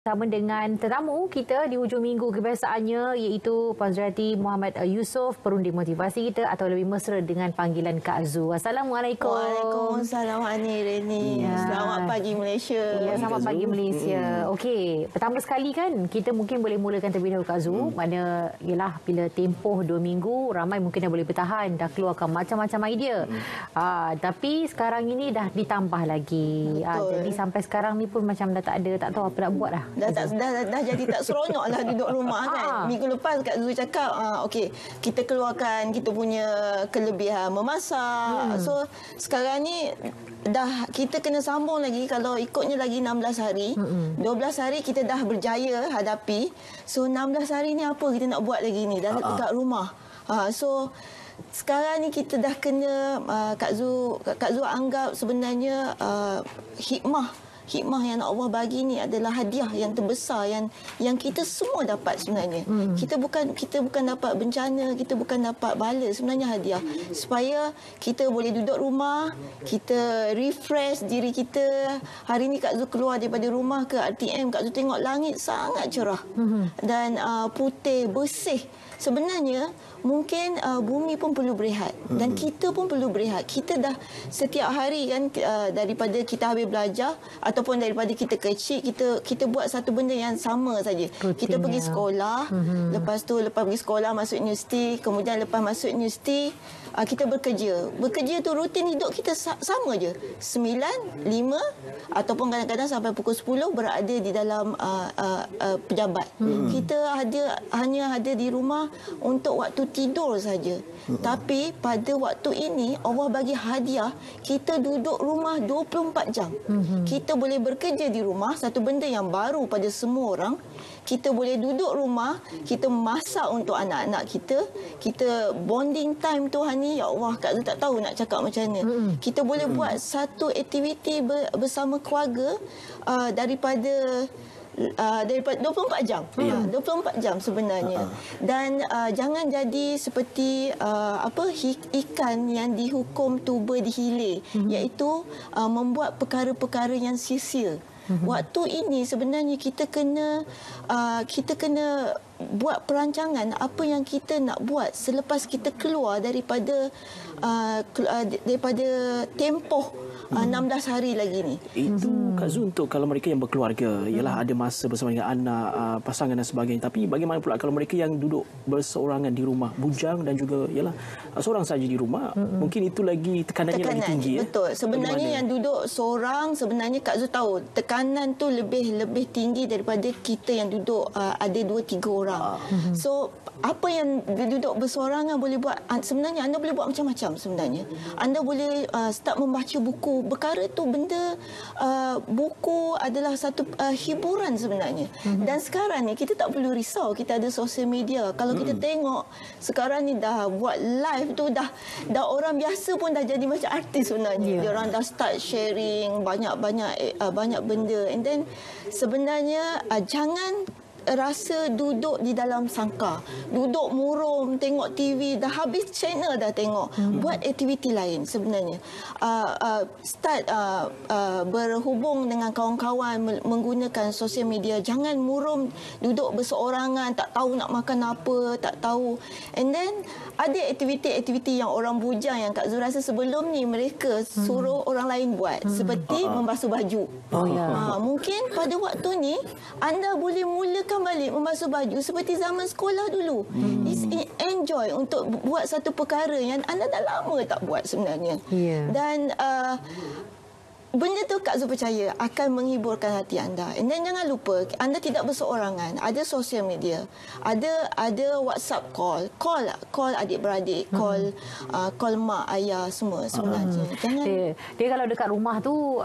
Sama dengan tetamu kita di hujung minggu kebiasaannya iaitu Puan Zuriati Muhammad Yusof, perunding motivasi kita atau lebih mesra dengan panggilan Kak Zu. Assalamualaikum. Waalaikumsalam Ani Reni. Ya. Selamat pagi Malaysia. Ya, selamat pagi Malaysia. Okey, pertama sekali kan kita mungkin boleh mulakan terlebih dahulu Kak Zu. Mana ialah bila tempoh 2 minggu ramai mungkin dah boleh bertahan, dah keluarkan macam-macam idea. Tapi sekarang ini dah ditambah lagi. Jadi sampai sekarang ni pun macam dah tak ada, tak tahu apa nak buat dah. Dah jadi tak seronok lah duduk rumah kan. Minggu lepas Kak Zu cakap, okey, kita keluarkan kita punya kelebihan memasak. So sekarang ni dah kita kena sambung lagi. Kalau ikutnya lagi 16 hari, 12 hari kita dah berjaya hadapi. So 16 hari ni apa kita nak buat lagi ni dekat rumah. So sekarang ni kita dah kena Kak Zu anggap sebenarnya hikmah yang Allah bagi ni adalah hadiah yang terbesar yang kita semua dapat sebenarnya. Kita bukan dapat bencana, kita bukan dapat bala, sebenarnya hadiah supaya kita boleh duduk rumah, kita refresh diri kita. Hari ni Kak Zu keluar daripada rumah ke RTM, Kak Zu tengok langit sangat cerah dan putih, bersih. Sebenarnya mungkin bumi pun perlu berehat dan kita pun perlu berehat. Kita dah setiap hari kan daripada kita habis belajar ataupun daripada kita kecil kita buat satu benda yang sama saja. Kita pergi sekolah, lepas pergi sekolah masuk universiti, kemudian lepas masuk universiti kita bekerja. Bekerja tu rutin hidup kita sama je. 9, 5 ataupun kadang-kadang sampai pukul 10 berada di dalam pejabat. Kita hanya ada di rumah untuk waktu tidur saja. Tapi pada waktu ini Allah bagi hadiah kita duduk rumah 24 jam. Kita boleh bekerja di rumah, satu benda yang baru pada semua orang. Kita boleh duduk rumah, kita masak untuk anak-anak kita. Kita bonding time tu Hani, ya Allah, Kak Zu tak tahu nak cakap macam mana. Kita boleh buat satu aktiviti bersama keluarga daripada 24 jam. 24 jam sebenarnya. Dan jangan jadi seperti ikan yang dihukum tuba dihilir, iaitu membuat perkara-perkara yang sia-sia. Waktu ini sebenarnya kita kena buat perancangan apa yang kita nak buat selepas kita keluar daripada tempoh 16 hari lagi ni. Itu Kak Zu untuk kalau mereka yang berkeluarga, ialah ada masa bersama dengan anak, pasangan dan sebagainya. Tapi bagaimana pula kalau mereka yang duduk berseorangan di rumah, bujang dan juga ialah seorang saja di rumah, mungkin itu lagi tekanannya lagi tinggi. Betul. Sebenarnya yang duduk seorang, sebenarnya Kak Zu tahu tekanan tu lebih tinggi daripada kita yang duduk ada 2-3 orang. So apa yang duduk berseorangan boleh buat, sebenarnya anda boleh buat macam-macam sebenarnya. Anda boleh start membaca buku. Perkara tu benda buku adalah satu hiburan sebenarnya. Dan sekarang ni kita tak perlu risau, kita ada sosial media. Kalau kita tengok sekarang ni dah buat live tu dah orang biasa pun dah jadi macam artis sebenarnya. Dia orang dah start sharing banyak benda. And then sebenarnya jangan rasa duduk di dalam sangkar, duduk murum tengok TV, dah habis channel dah tengok. Buat aktiviti lain sebenarnya. Start berhubung dengan kawan-kawan menggunakan sosial media. Jangan murum duduk berseorangan, tak tahu nak makan apa, tak tahu. And then ada aktiviti-aktiviti yang orang bujang yang Kak Zu rasa sebelum ni mereka suruh orang lain buat, seperti membasuh baju. Mungkin pada waktu ni anda boleh mulakan balik membasuh baju seperti zaman sekolah dulu. Enjoy untuk buat satu perkara yang anda dah lama tak buat sebenarnya. Dan benda tu Kak Zu percaya akan menghiburkan hati anda. And then jangan lupa anda tidak berseorangan, ada sosial media, ada WhatsApp call adik-beradik, call mak ayah semua sebenarnya. Jangan dia kalau dekat rumah tu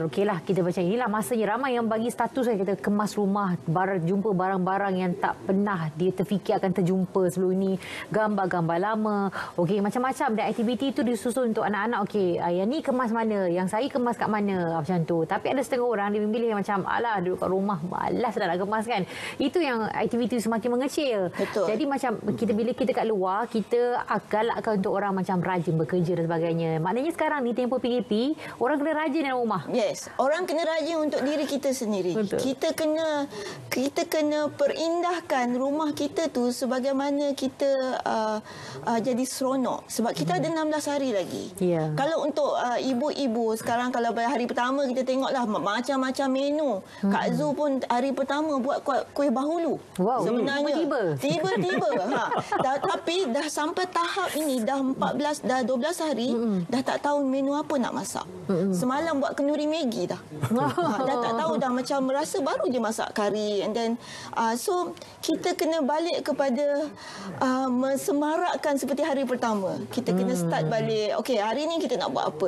okeylah, kita macam inilah masanya ramai yang bagi status kita kemas rumah, jumpa barang-barang yang tak pernah dia terfikir akan terjumpa sebelum ni, gambar-gambar lama, okey, macam-macam. Dan aktiviti itu disusun untuk anak-anak. Okey, yang ni kemas mana, yang saya kemas kat mana macam tu. Tapi ada setengah orang dia memilih macam alah duduk kat rumah malas dah nak kemas kan. Itu yang aktiviti semakin mengecil. Betul. Jadi macam bila kita kat luar, kita galakkan untuk orang macam rajin bekerja dan sebagainya. Maknanya sekarang ni tempoh PKP, orang kena rajin dalam rumah. Yes, orang kena rajin untuk diri kita sendiri. Betul. Kita kena perindahkan rumah kita tu sebagaimana kita jadi seronok. Sebab kita ada 16 hari lagi. Ya. Kalau untuk ibu-ibu sekarang, kalau hari pertama kita tengoklah macam-macam menu. Kak Zu pun hari pertama buat kuih bahulu. Wow, Sebenarnya tiba-tiba tapi dah sampai tahap ini dah 12 hari dah tak tahu menu apa nak masak. Semalam buat kenduri Maggi dah. Dah tak tahu dah, macam merasa baru je masak kari. And then so kita kena balik kepada semarakkan seperti hari pertama. Kita kena start balik. Okey, hari ni kita nak buat apa?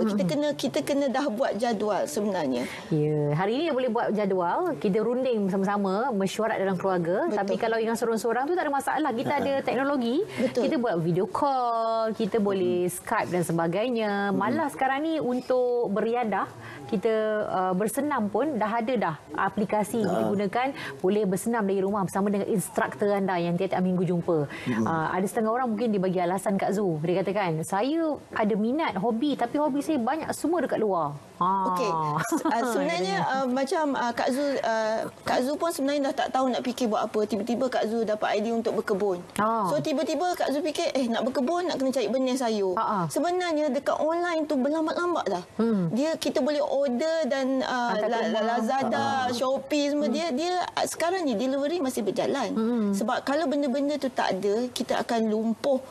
Kita kena dah buat jadual sebenarnya. Ya, hari ini boleh buat jadual, kita runding bersama-sama, mesyuarat dalam keluarga. Betul. Tapi kalau yang sorang-sorang tu tak ada masalah. Kita ada teknologi. Betul. Kita buat video call, kita boleh Skype dan sebagainya. Malah sekarang ni untuk beriadah, kita bersenam pun dah ada dah aplikasi kita gunakan, boleh bersenam dari rumah bersama dengan instruktor anda yang tiap-tiap minggu jumpa. Ada setengah orang mungkin dia bagi alasan Kak Zu, dia katakan saya ada minat hobi tapi hobi saya banyak semua dekat luar. Okey. Sebenarnya macam Kak Zu pun sebenarnya dah tak tahu nak fikir buat apa. Tiba-tiba Kak Zu dapat idea untuk berkebun. So tiba-tiba Kak Zu fikir nak berkebun, nak kena cari benih sayur. Sebenarnya dekat online tu berlambat-lambat dah. Kita boleh order dan Lazada, Shopee semua dia sekarang ni delivery masih berjalan. Sebab kalau benda-benda tu tak ada, kita akan lumpuh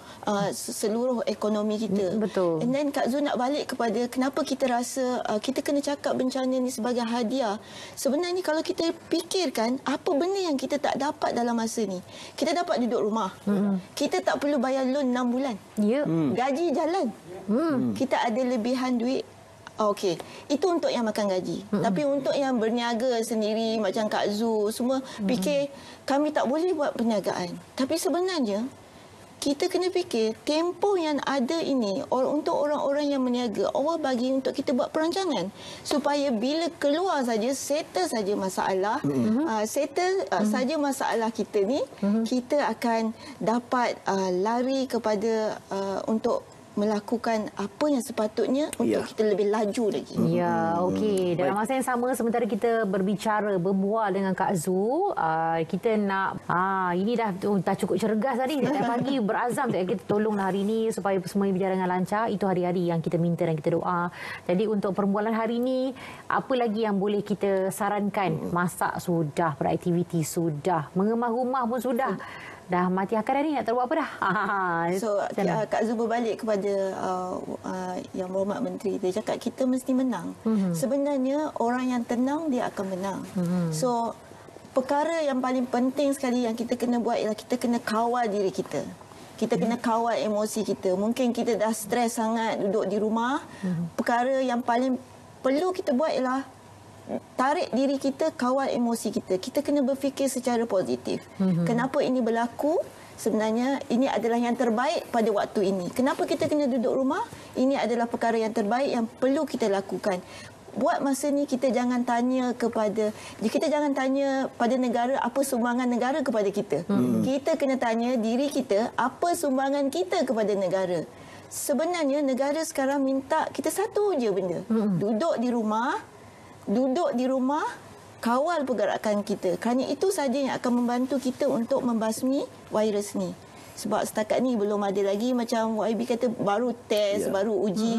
seluruh ekonomi kita. Betul. And then Kak Zu nak balik kepada kenapa kita rasa kita kena cakap bencana ni sebagai hadiah. Sebenarnya kalau kita fikirkan apa benda yang kita tak dapat dalam masa ni. Kita dapat duduk rumah. Kita tak perlu bayar loan 6 bulan. Ya. Gaji jalan. Kita ada lebihan duit. Okey, itu untuk yang makan gaji. Tapi untuk yang berniaga sendiri macam Kak Zu semua fikir kami tak boleh buat perniagaan. Tapi sebenarnya kita kena fikir tempoh yang ada ini untuk orang-orang yang berniaga, Allah bagi untuk kita buat perancangan supaya bila keluar saja settle saja masalah, saja masalah kita ni, kita akan dapat lari kepada untuk melakukan apa yang sepatutnya untuk kita lebih laju lagi. Ya, okey. Dalam masa yang sama, sementara kita berbual dengan Kak Zu, kita nak ini dah cukup cergas tadi. Setiap pagi berazam kita tolonglah hari ini supaya semua berjalan dengan lancar. Itu hari-hari yang kita minta dan kita doa. Jadi untuk perbualan hari ini, apa lagi yang boleh kita sarankan? Masak sudah, beraktiviti sudah, mengemah rumah pun sudah. Dah mati akal dah ni, nak buat apa dah? So, Kak Zu berbalik kepada Yang Berhormat Menteri. Dia cakap kita mesti menang. Sebenarnya orang yang tenang, dia akan menang. So, perkara yang paling penting sekali yang kita kena buat ialah kita kena kawal diri kita. Kita kena kawal emosi kita. Mungkin kita dah stres sangat duduk di rumah. Perkara yang paling perlu kita buat ialah tarik diri kita, kawal emosi kita. Kita kena berfikir secara positif. Kenapa ini berlaku? Sebenarnya ini adalah yang terbaik pada waktu ini. Kenapa kita kena duduk rumah? Ini adalah perkara yang terbaik yang perlu kita lakukan. Buat masa ni kita jangan tanya pada negara apa sumbangan negara kepada kita. Kita kena tanya diri kita apa sumbangan kita kepada negara. Sebenarnya negara sekarang minta kita satu je benda. Duduk di rumah, kawal pergerakan kita. Kerana itu saja yang akan membantu kita untuk membasmi virus ni. Sebab setakat ni belum ada lagi macam YB kata baru test, baru uji.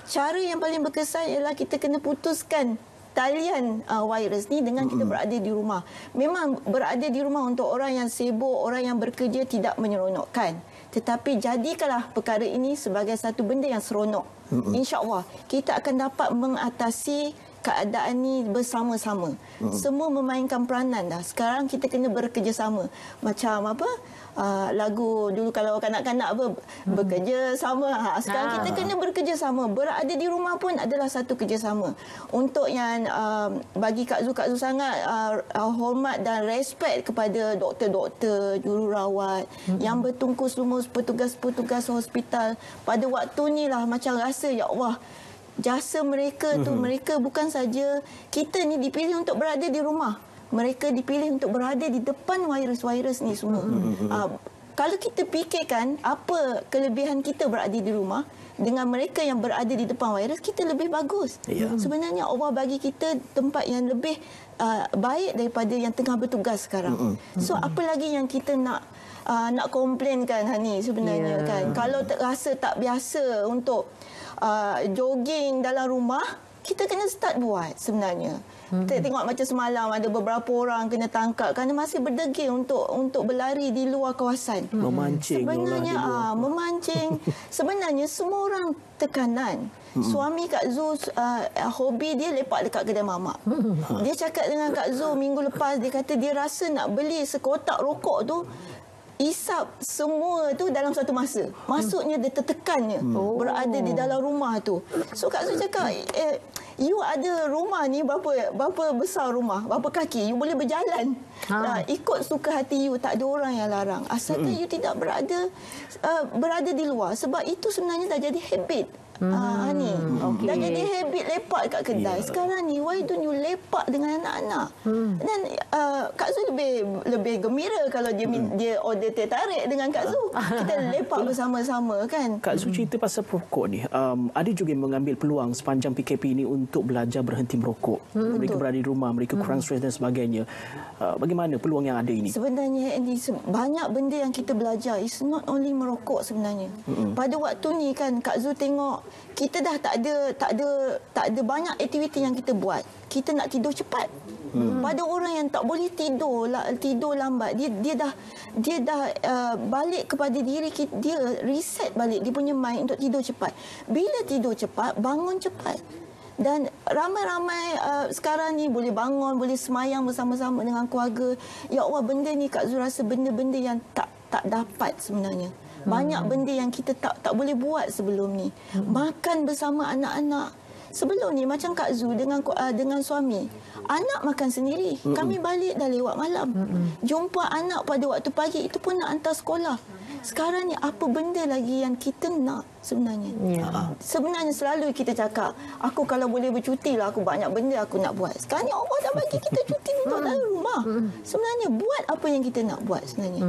Cara yang paling berkesan ialah kita kena putuskan talian virus ni dengan kita berada di rumah. Memang berada di rumah untuk orang yang sibuk, orang yang bekerja tidak menyeronokkan. Tetapi jadikanlah perkara ini sebagai satu benda yang seronok. InsyaAllah kita akan dapat mengatasi keadaan ni bersama-sama. Semua memainkan peranan dah. Sekarang kita kena bekerjasama. Macam apa? Lagu dulu kalau kanak-kanak bekerja sama. Sekarang kita kena bekerjasama. Berada di rumah pun adalah satu kerjasama. Untuk yang bagi Kak Zu sangat hormat dan respect kepada doktor-doktor, jururawat yang bertungkus lumus petugas-petugas hospital. Pada waktu ni lah macam rasa ya Allah, jasa mereka tu, mereka bukan saja, kita ni dipilih untuk berada di rumah. Mereka dipilih untuk berada di depan virus-virus ni semua. Kalau kita fikirkan apa kelebihan kita berada di rumah, dengan mereka yang berada di depan virus, kita lebih bagus. Sebenarnya Allah bagi kita tempat yang lebih baik daripada yang tengah bertugas sekarang. So apa lagi yang kita nak komplain kan, Hani, sebenarnya kan. Kalau rasa tak biasa untuk jogging dalam rumah, kita kena start buat sebenarnya. Kita tengok macam semalam ada beberapa orang kena tangkap kerana masih berdegil untuk berlari di luar kawasan. Memancing. Sebenarnya memancing. Sebenarnya semua orang tekanan. Suami Kak Zul hobi dia lepak dekat kedai mamak. Dia cakap dengan Kak Zul minggu lepas, dia kata dia rasa nak beli sekotak rokok tu, isap semua tu dalam satu masa. Maksudnya dia tertekannya berada di dalam rumah tu. So Kak Zul cakap, you ada rumah ni berapa besar rumah, berapa kaki, you boleh berjalan. Ikut suka hati you, tak ada orang yang larang. Asalkan you tidak berada di luar. Sebab itu sebenarnya dah jadi habit. Ni dah jadi habit lepak dekat kedai. Sekarang ni why don't you lepak dengan anak-anak? Dan Kak Zul lebih gembira kalau dia order teh tarik dengan Kak Zul. Kita lepak bersama-sama kan. Kak Zul cerita pasal perokok ni. Ada juga yang mengambil peluang sepanjang PKP ini untuk belajar berhenti merokok. Mereka berada di rumah, mereka kurang stres dan sebagainya. Bagaimana peluang yang ada ini? Sebenarnya ini banyak benda yang kita belajar. It's not only merokok sebenarnya. Pada waktu ni kan Kak Zul tengok kita dah tak ada banyak aktiviti yang kita buat. Kita nak tidur cepat. Pada orang yang tak boleh tidur lambat, dia dah balik kepada diri kita, dia reset balik dia punya mind untuk tidur cepat. Bila tidur cepat, bangun cepat. Dan ramai-ramai sekarang ni boleh bangun, boleh semayang bersama-sama dengan keluarga. Ya Allah, benda ni Kak Zul rasa benda-benda yang tak dapat sebenarnya. Banyak benda yang kita tak boleh buat sebelum ni. Makan bersama anak-anak. Sebelum ni macam Kak Zul dengan suami, anak makan sendiri. Kami balik dah lewat malam. Jumpa anak pada waktu pagi, itu pun nak hantar sekolah. Sekarang ni apa benda lagi yang kita nak sebenarnya? Sebenarnya selalu kita cakap, aku kalau boleh bercuti lah, aku banyak benda aku nak buat. Sekarang ni Allah dah bagi kita cuti untuk dalam rumah. Sebenarnya buat apa yang kita nak buat sebenarnya.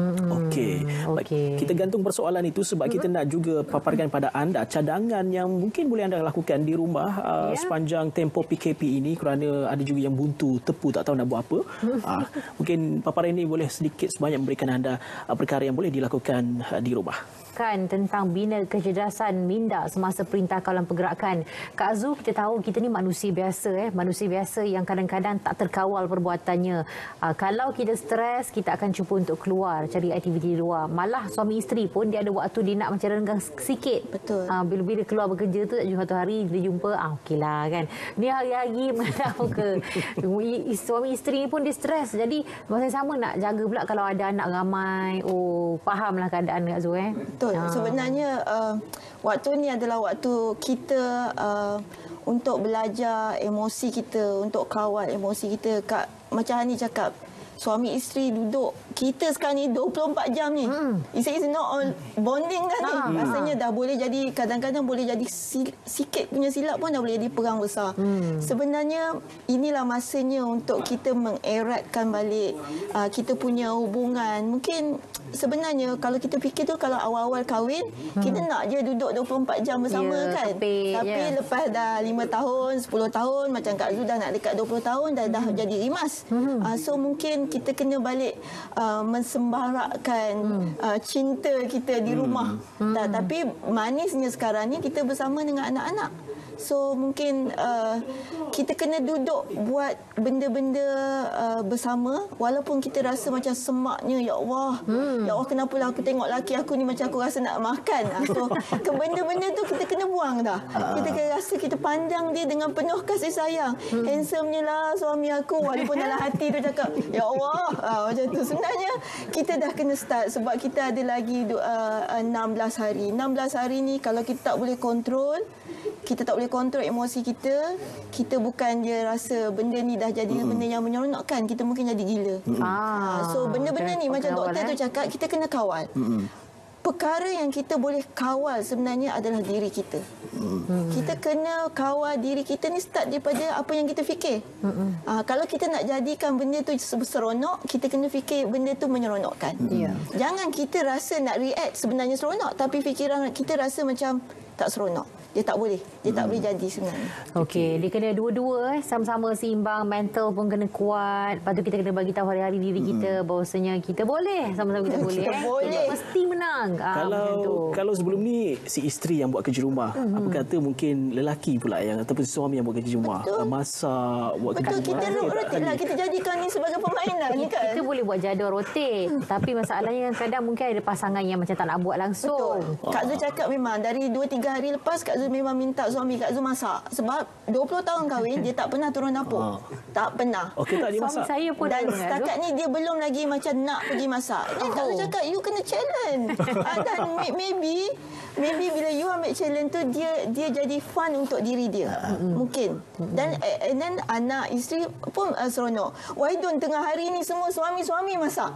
Okey. Kita gantung persoalan itu sebab kita nak juga paparkan pada anda cadangan yang mungkin boleh anda lakukan di rumah sepanjang tempoh PKP ini, kerana ada juga yang buntu tepu tak tahu nak buat apa. Mungkin paparan ini boleh sedikit sebanyak memberikan anda perkara yang boleh dilakukan di rumah. Tentang bina kecerdasan minda semasa Perintah Kawalan Pergerakan. Kak Zul, kita tahu kita ni manusia biasa, manusia biasa yang kadang-kadang tak terkawal perbuatannya. Kalau kita stres, kita akan cuba untuk keluar, cari aktiviti di luar. Malah suami isteri pun dia ada waktu dia nak macam renggang sikit. Betul. Bila keluar bekerja tu, satu hari dia jumpa, okeylah kan. Ni hari-hari mengadap ke. Suami isteri pun dia stres. Jadi masa yang sama nak jaga pula kalau ada anak ramai. Fahamlah keadaan Kak Zul. Betul. Sebenarnya waktu ni adalah waktu kita untuk belajar emosi kita, untuk kawal emosi kita. Macam Hani cakap, suami isteri duduk, kita sekarang ni 24 jam ni. It's not all bonding dah ni. Rasanya dah boleh jadi, kadang-kadang boleh jadi sikit punya silap pun dah boleh jadi perang besar. Sebenarnya inilah masanya untuk kita mengeratkan balik kita punya hubungan. Mungkin sebenarnya kalau kita fikir tu, kalau awal-awal kahwin, kita nak je duduk 24 jam bersama kan. Tapi lepas dah 5 tahun, 10 tahun, macam Kak Zul dah nak dekat 20 tahun, dah jadi rimas. So mungkin kita kena balik mensembahrakkan cinta kita di rumah. Tapi manisnya sekarang ni kita bersama dengan anak-anak. So mungkin kita kena duduk buat benda-benda bersama, walaupun kita rasa macam semaknya, ya Allah, ya Allah, kenapalah aku tengok laki aku ni macam aku rasa nak makan. So benda-benda tu kita kena buang dah. Kita kena rasa kita pandang dia dengan penuh kasih sayang. Handsome-nya lah suami aku, walaupun dalam hati tu cakap, ya Allah, macam tu. Sebenarnya kita dah kena start sebab kita ada lagi 16 hari. 16 hari ni kalau kita tak boleh kontrol, kita tak boleh kontrol emosi kita, kita bukan je rasa benda ni dah jadi benda yang menyeronokkan, kita mungkin jadi gila. So benda-benda ni macam doktor tu cakap, kita kena kawal. perkara yang kita boleh kawal sebenarnya adalah diri kita. Kita kena kawal diri kita ni start daripada apa yang kita fikir. Kalau kita nak jadikan benda tu seronok, kita kena fikir benda tu menyeronokkan. Jangan kita rasa nak react sebenarnya seronok, tapi fikiran kita rasa macam tak seronok. Dia tak boleh. Dia tak boleh jadi sebenarnya. Okey, dia kena dua-dua sama-sama seimbang, mental pun kena kuat. Lepas tu kita kena bagi tahu hari-hari diri kita bahawasanya kita boleh, sama-sama kita boleh. Kita boleh. Kita mesti menang. Kalau sebelum ni si isteri yang buat kerja rumah, apa kata mungkin lelaki pula yang ataupun suami yang buat kerja rumah, masak, buat kerja rumah. Kita rotate lah. Kita jadikan ni sebagai permainan ni kan. Kita boleh buat jadual rotate. Tapi masalahnya kadang mungkin ada pasangan yang macam tak nak buat langsung. Kak Zul cakap memang dari 2-3 hari lepas Kak Zul memang minta suami Kak Zul masak. Sebab 20 tahun kahwin dia tak pernah turun dapur. Tak pernah. Okey, tak dia Suami masak. saya pun Dan ada setakat ni dia belum lagi macam nak pergi masak. Dan Kak Zul cakap you kena challenge. Dan maybe bila you ambil challenge tu dia jadi fun untuk diri dia. Mungkin. Dan and then anak isteri pun seronok. Why don't tengah hari ni semua suami-suami masak.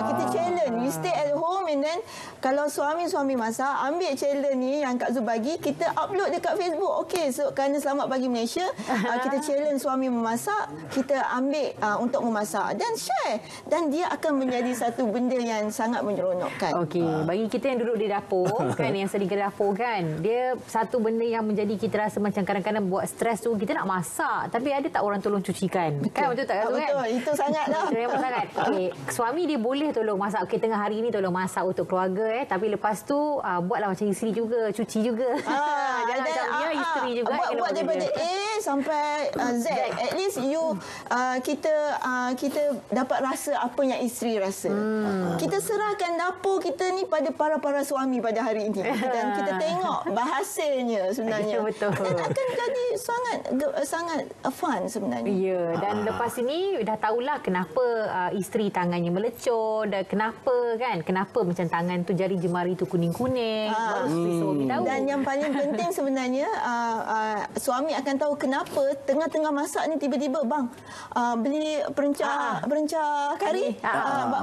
Kita challenge. We stay at home and then kalau suami-suami masak, ambil challenge ni yang Kak Zul bagi, kita upload dekat Facebook. Okey, so kerana Selamat Pagi Malaysia, kita challenge suami memasak, kita ambil untuk memasak dan share. Dan dia akan menjadi satu benda yang sangat menyeronokkan. Okey, bagi kita yang duduk di dapur kan, yang sering ke dapur kan, dia satu benda yang menjadi kita rasa macam kadang-kadang buat stres tu, kita nak masak tapi ada tak orang tolong cucikan? Kan betul tak Kak Zul kan? Betul, itu sangatlah. Itu memang sangat. Okey, suami dia boleh tolong masak. Okey, tengah hari ni tolong masak untuk keluarga tapi lepas tu buatlah macam isteri juga, cuci juga. Jangan macam dia isteri juga buat daripada A sampai Z. At least you kita dapat rasa apa yang isteri rasa. Kita serahkan dapur kita ni pada para suami pada hari ini dan kita tengok hasilnya sebenarnya. Betul. Dan akan jadi sangat fun sebenarnya. Ya, dan lepas ini dah tahulah kenapa isteri tangannya melecur dan kenapa macam tangan tu jari jemari tu kuning-kuning. Baru suami tahu. Dan yang paling penting sebenarnya suami akan tahu kenapa tengah-tengah masak ni tiba-tiba bang beli perencah kari.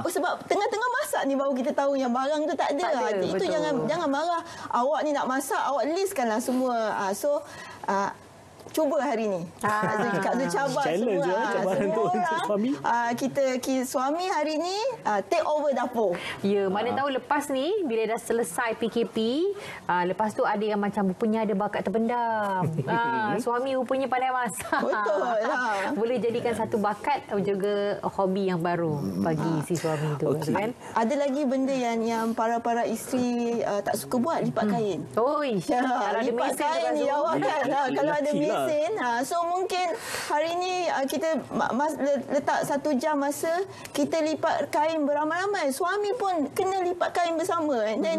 Sebab tengah-tengah masak ni baru kita tahu yang barang tu tak ada. Itu jangan marah. Awak ni nak masak, awak listkanlah semua. Cuba hari ni. Kak Zul cabar challenge semua. cabaran tu untuk suami. Kita suami hari ni take over dapur. Ya, mana tahu lepas ni bila dah selesai PKP, lepas tu ada yang macam rupanya ada bakat terpendam. Suami rupanya pandai masak. Betul lah. Boleh jadikan satu bakat juga hobi yang baru bagi si suami tu. Kan? Ada lagi benda yang para isteri tak suka buat, lipat kain. Kalau ada lipat mesin kain ni awak kan. Kalau ada mesin, so mungkin hari ni kita letak 1 jam masa kita lipat kain beramai-ramai. Suami pun kena lipat kain bersama. And then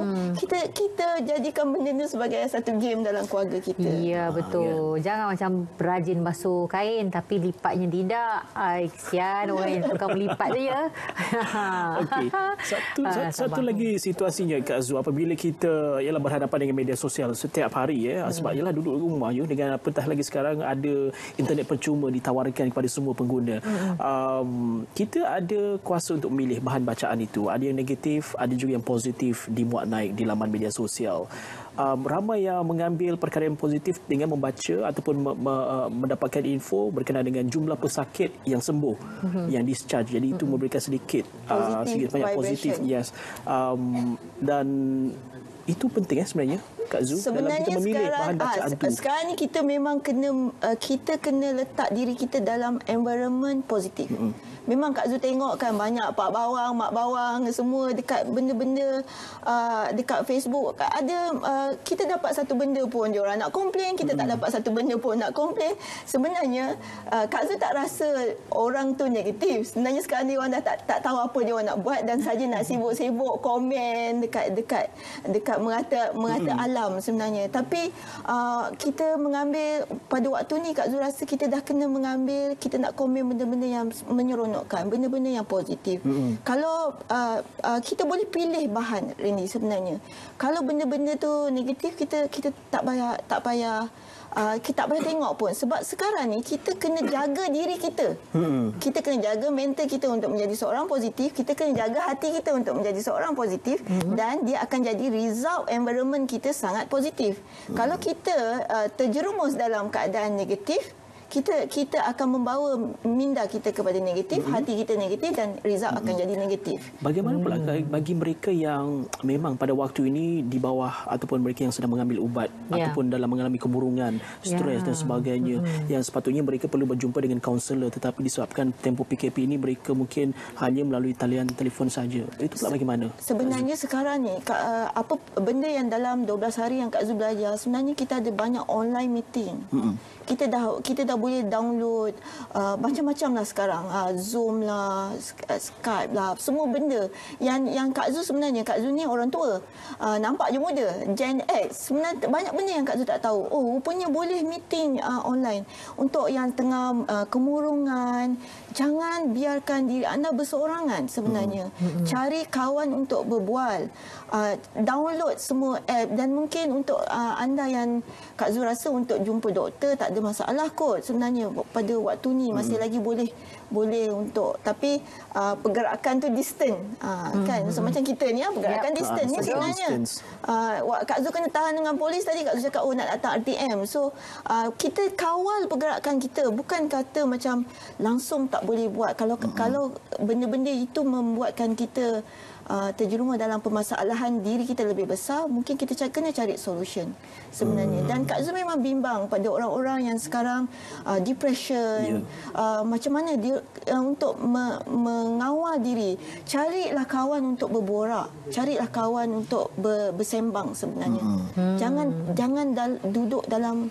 kita jadikan benda ni sebagai satu game dalam keluarga kita. Ya, betul. Jangan macam rajin basuh kain tapi lipatnya tidak. Kesian orang yang tukang melipat dia. Okey. Satu lagi situasinya Kak Zul, apabila kita berhadapan dengan media sosial setiap hari sebab duduk di rumah dengan apatah lagi sekarang ada internet percuma ditawarkan kepada semua pengguna. Kita ada kuasa untuk memilih bahan bacaan itu. Ada yang negatif, ada juga yang positif dimuat naik di laman media sosial. Ramai yang mengambil perkara yang positif dengan membaca ataupun mendapatkan info berkenaan dengan jumlah pesakit yang sembuh, yang discharge. Jadi itu memberikan sedikit banyak positif. Yes. Dan itu penting sebenarnya Kak Zul dalam kita memilih bahan bacaan tu. Sekarang ni kita memang kena letak diri kita dalam environment positif. Memang Kak Zul tengok kan banyak pak bawang, mak bawang semua dekat benda-benda dekat Facebook. Ada kita dapat satu benda pun dia orang nak komplain, kita tak dapat satu benda pun nak komplain. Sebenarnya Kak Zul tak rasa orang tu negatif. Sebenarnya sekarang dia orang dah tak tahu apa dia orang nak buat dan saja nak sibuk-sibuk komen dekat merata alam sebenarnya. Tapi kita mengambil pada waktu ni Kak Zul rasa kita dah kena mengambil, kita nak komen benda-benda yang menyeronokkan, benda-benda yang positif. Kalau kita boleh pilih bahan Randy sebenarnya. Kalau benda-benda tu negatif kita tak payah kita tak payah tengok pun. Sebab sekarang ni kita kena jaga diri kita. Kita kena jaga mental kita untuk menjadi seorang positif. Kita kena jaga hati kita untuk menjadi seorang positif. Dan dia akan jadi result environment kita sangat positif. Kalau kita terjerumus dalam keadaan negatif, kita akan membawa minda kita kepada negatif, hati kita negatif dan result akan jadi negatif. Bagaimana pula bagi mereka yang memang pada waktu ini di bawah ataupun mereka yang sedang mengambil ubat ataupun dalam mengalami kemurungan, stres dan sebagainya, yang sepatutnya mereka perlu berjumpa dengan kaunselor, tetapi disebabkan tempoh PKP ini mereka mungkin hanya melalui talian telefon saja. Itu pula bagaimana? Sebenarnya sekarang ni apa benda yang dalam 12 hari yang Kak Zu belajar, sebenarnya kita ada banyak online meeting. Kita dah boleh download macam-macam lah sekarang, Zoom lah, Skype lah, semua benda yang Kak Zu sebenarnya, Kak Zu ni orang tua, nampak je muda, Gen X, sebenarnya banyak benda yang Kak Zu tak tahu. Oh, rupanya boleh meeting online. Untuk yang tengah kemurungan, jangan biarkan diri anda berseorangan sebenarnya. Cari kawan untuk berbual, download semua app, dan mungkin untuk anda yang Kak Zu rasa untuk jumpa doktor tak ada masalah kot sebenarnya pada waktu ni, masih lagi boleh untuk, tapi pergerakan tu distant, kan, so macam kita ni pergerakan distant ni sebenarnya. Kak Zu kena tahan dengan polis tadi, Kak Zu cakap nak datang RTM, so kita kawal pergerakan kita, bukan kata macam langsung tak boleh buat. Kalau benda-benda itu membuatkan kita terjerumus dalam permasalahan diri kita lebih besar, mungkin kita kena cari solution sebenarnya. Dan Kak Zu memang bimbang pada orang-orang yang sekarang depression, macam mana dia untuk mengawal diri. Carilah kawan untuk berborak, carilah kawan untuk bersembang sebenarnya. Jangan duduk dalam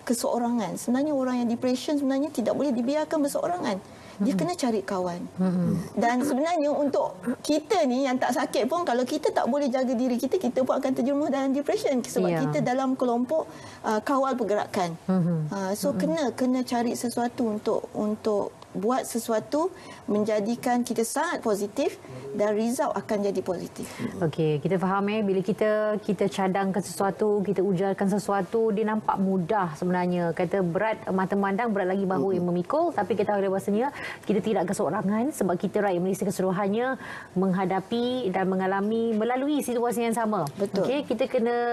keseorangan. Sebenarnya orang yang depression sebenarnya tidak boleh dibiarkan berseorangan. Dia kena cari kawan. Dan sebenarnya untuk kita ni yang tak sakit pun, kalau kita tak boleh jaga diri kita, kita pun akan terjerumus dalam depression sebab kita dalam kelompok kawal pergerakan. So kena cari sesuatu untuk buat sesuatu menjadikan kita sangat positif dan result akan jadi positif. Okey, kita faham bila kita cadangkan sesuatu, kita ujarkan sesuatu, dia nampak mudah sebenarnya. Kata berat mata memandang, berat lagi bahu yang memikul, tapi kita tahu bahasanya kita tidak keseorangan sebab kita rakyat Malaysia keseluruhannya menghadapi dan melalui situasi yang sama. Betul. Okey,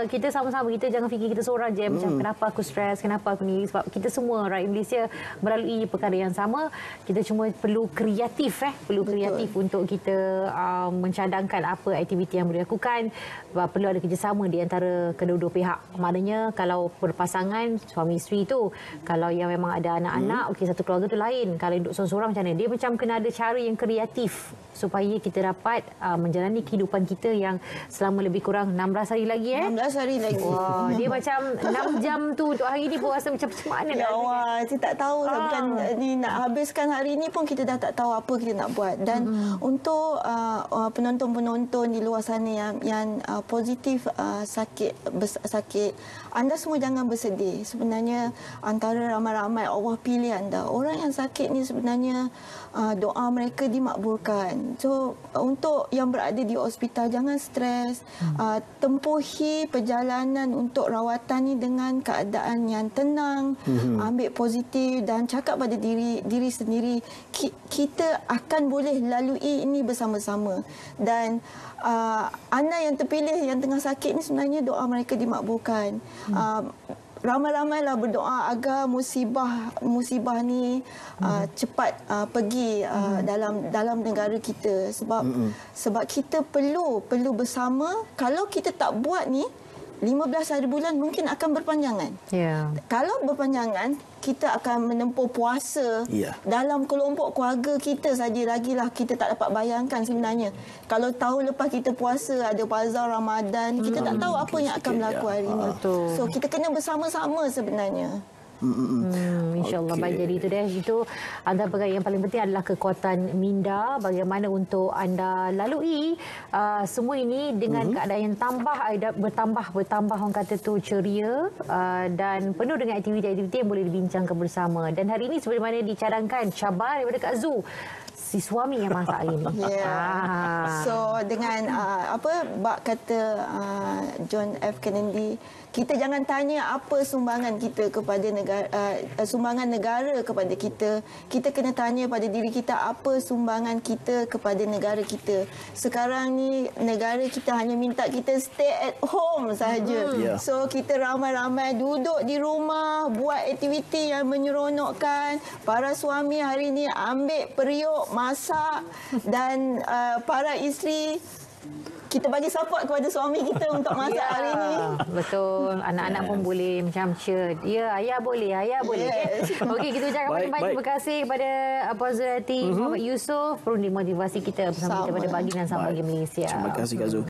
kita sama-sama, kita jangan fikir kita seorang je macam kenapa aku stres, kenapa aku ni, sebab kita semua rakyat Malaysia melalui perkara yang sama. Kita cuma perlu kreatif kreatif untuk kita mencadangkan apa aktiviti yang boleh dilakukan. Perlu ada kerjasama di antara kedua-dua pihak. Maknanya kalau berpasangan suami isteri tu, kalau yang memang ada anak-anak, okey, satu keluarga tu lain. Kalau duduk seorang-seorang macam mana? Dia macam kena ada cara yang kreatif supaya kita dapat menjalani kehidupan kita yang selama lebih kurang 16 hari lagi 16 hari lagi. Wah, dia macam 6 jam tu untuk hari ni pun rasa macam mana ya Allah, saya tak tahu bukan ni nak habiskan hari ni pun kita dah tak tahu apa kita nak buat. Dan untuk penonton-penonton di luar sana yang positif sakit, anda semua jangan bersedih. Sebenarnya antara ramai-ramai Allah pilih anda. Orang yang sakit ni sebenarnya doa mereka dimakbulkan. So untuk yang berada di hospital, jangan stres. Tempuhi perjalanan untuk rawatan ni dengan keadaan yang tenang, ambil positif dan cakap pada diri sendiri, kita akan boleh lalui ini bersama-sama. Dan anda yang terpilih yang tengah sakit ni, sebenarnya doa mereka dimakbulkan. Ramai-ramailah berdoa agar musibah ni cepat pergi dalam negara kita, sebab kita perlu bersama. Kalau kita tak buat ni, 15 hari bulan mungkin akan berpanjangan. Kalau berpanjangan, kita akan menempuh puasa dalam kelompok keluarga kita saja. Lagilah kita tak dapat bayangkan sebenarnya. Kalau tahun lepas kita puasa, ada bazar Ramadan, kita tak tahu apa yang akan berlaku hari ini. So kita kena bersama-sama sebenarnya. InsyaAllah. Baik, jadi itu dia. Itu antara perkara yang paling penting adalah kekuatan minda. Bagaimana untuk anda lalui semua ini dengan keadaan yang bertambah orang kata tu ceria dan penuh dengan aktiviti-aktiviti yang boleh dibincangkan bersama. Dan hari ini sebenarnya dicadangkan cabar daripada Kak Zu. si suami yang masak hari ni. So dengan bab kata John F. Kennedy, kita jangan tanya apa sumbangan kita kepada negara, sumbangan negara kepada kita. Kita kena tanya pada diri kita apa sumbangan kita kepada negara kita. Sekarang ni negara kita hanya minta kita stay at home sahaja. So kita ramai-ramai duduk di rumah, buat aktiviti yang menyeronokkan. Para suami hari ni ambil periuk, masak, dan para isteri, kita bagi support kepada suami kita untuk masak hari ni. Betul. Anak-anak pun boleh macam cheer. Ya, ayah boleh, ayah boleh. Okey, kita ucapkan banyak-banyak terima kasih kepada Puan Zuriati Muhammad Yusof, perlu dimotivasi kita bersama kita pada Bagi dan Sama Bagi Malaysia. Terima kasih Kak Zul.